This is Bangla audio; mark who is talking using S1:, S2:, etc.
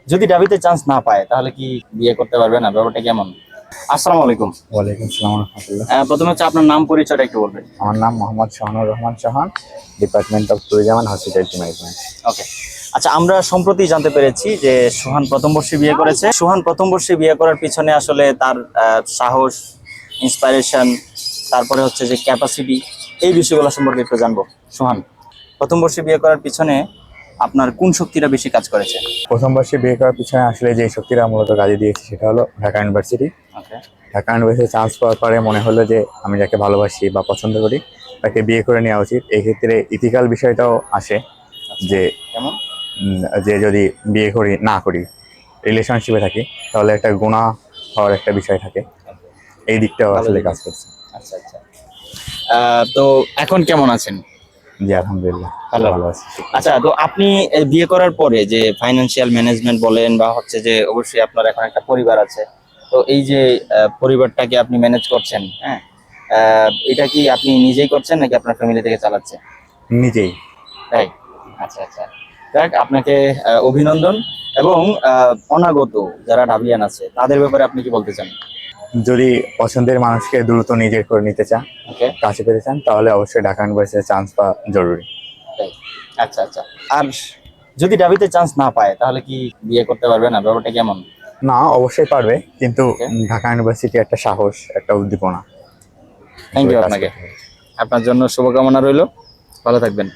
S1: যদি ডাবিতে চান্স না পায় তাহলে কি বিয়ে করতে পারবে না? ব্যাপারটা কেমন? আসসালামু আলাইকুম।
S2: ওয়ালাইকুম আসসালাম রহমতুল্লাহ।
S1: প্রথমে হচ্ছে আপনার নাম পরিচয়টা একটু বলবেন।
S2: আমার নাম Mohammad Shahanur Rahman Shahan, department of tourism and hospitality management.
S1: Okay. আচ্ছা, আমরা সম্প্রতি জানতে পেরেছি যে সোহান প্রথম বর্ষে বিয়ে করেছে। সোহান প্রথম বর্ষে বিয়ে করার পিছনে আসলে তার সাহস, ইন্সপাইরেশন, তারপরে হচ্ছে যে ক্যাপাসিটি, এই বিষয়গুলো সম্পর্কে একটু জানবো। সোহান, প্রথম বর্ষে বিয়ে করার পিছনে আপনার কোন শক্তিটা বেশি কাজ করেছে?
S2: প্রথম বর্ষে বিয়ে করার পিছনে আসলে যে শক্তিটা মূলত কাজে দিয়েছে সেটা হলো ঢাকা ইউনিভার্সিটি।
S1: ওকে।
S2: ঢাকা ইউনিভার্সিটি চান্স পাওয়ার পরে মনে হলো যে আমি যাকে ভালোবাসি বা পছন্দ করি তাকে বিয়ে করে নেওয়া উচিত। এক্ষেত্রে ইথিক্যাল বিষয়টাও আসে যে
S1: কেমন?
S2: যে যদি বিয়ে করি না করি, রিলেশনশিপে থাকি, তাহলে একটা গুনাহ হওয়ার একটা বিষয় থাকে। এই দিকটাও
S1: ভালো
S2: আসলে
S1: জিনিস।
S2: কাজ করছে।
S1: আচ্ছা আচ্ছা। তো এখন কেমন আছেন?
S2: জি আলহামদুলিল্লাহ,
S1: ভালো।
S2: ভালো আছি।
S1: আচ্ছা, তো আপনি এই বিয়ে করার পরে যে ফাইন্যান্সিয়াল ম্যানেজমেন্ট বলেন বা হচ্ছে যে অবশ্যই আপনার এখন একটা পরিবার আছে, তো এই যে পরিবারটাকে আপনি ম্যানেজ করছেন, হ্যাঁ, এটা কি আপনি নিজেই করছেন নাকি আপনার ফ্যামিলি থেকে চালাচ্ছে?
S2: নিজেই।
S1: তাই? আচ্ছা আচ্ছা। যাক, আপনাকে অভিনন্দন। এবং অনাগত যারা ডাবিয়ান আছে তাদের ব্যাপারে আপনি কি বলতে চান?
S2: যদি পছন্দের মানুষকে দ্রুত নিজের করে নিতে চান,
S1: ওকে।
S2: কাছে পেতে চান, তাহলে অবশ্যই ঢাকা ইউনিভার্সিটিতে চান্স পাওয়া জরুরি।
S1: তাই। আচ্ছা আচ্ছা। আর যদি ডাবিতে চান্স না পায় তাহলে কি বিয়ে করতে পারবে না? ব্যাপারটা কেমন?
S2: না, অবশ্যই পারবে, কিন্তু
S1: ওকে।
S2: ঢাকা ইউনিভার্সিটি একটা সাহস, একটা উদ্দীপনা,
S1: থ্যাংক
S2: এসবে
S1: ইউ
S2: কাজ
S1: আপনাকে।
S2: করতে হবে।
S1: আপনার জন্য শুভকামনা রইল। ভালো থাকবেন।